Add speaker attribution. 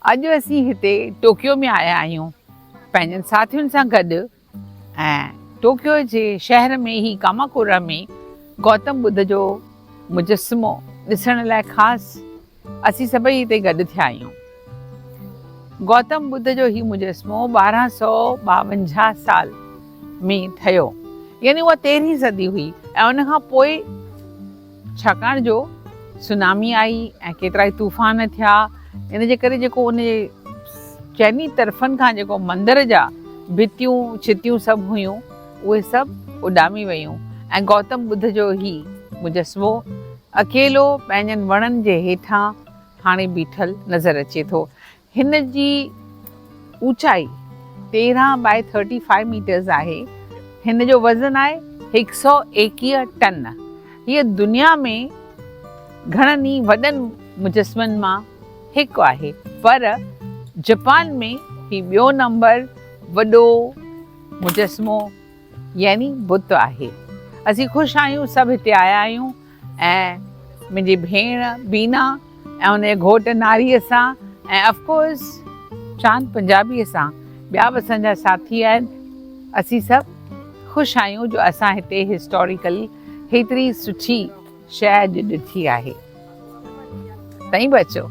Speaker 1: अॼु असीं हिते टोक्यो में आया आहियूं पंहिंजनि साथियुनि सां गॾु। ऐं टोक्यो जे शहर में ई कामाकोरा में गौतम बुद्ध जो मुजस्समो ॾिसण लाइ ख़ासि असीं सभई हिते गॾु थिया आहियूं। गौतम बुद्ध जो ही मुजस्समो 1252 साल में ठहियो, यानी उहा 13हीं सदी हुई। ऐं उन खां पोइ छाकाणि जो सुनामी आई ऐं केतिरा ई तूफ़ान थिया, इन जे करे जेको उन चइनी तरफ़नि खां जेको मंदर जा भितियूं छितियूं सभु हुयूं उहे सभु उॾामी वियूं। ऐं गौतम बुद्ध जो ही मुजस्समो अकेलो पंहिंजनि वणनि जे हेठां हाणे बीठल नज़र अचे थो। हिन जी ऊचाई 13 बाय 35 मीटर्स आहे। हिन जो वज़न आहे 121 टन। हीअ दुनिया में घणनि ई वॾनि मुजस्समनि मां हिकु आहे, पर जापान में ही ॿियो नंबर वॾो मुजस्समो यानी बुत आहे। असीं ख़ुशि आहियूं, सभु हिते आया आहियूं। ऐं मुंहिंजी भेण बीना ऐं उनजे घोट नारीअ सां ऐं ऑफकोर्स चांद पंजाबीअ सां ॿिया बि असांजा साथी आहिनि। असीं सभु ख़ुशि आहियूं जो असां हिते हिस्टोरिकल हेतिरी सुठी शइ अॼु ॾिठी आहे। तई बचो।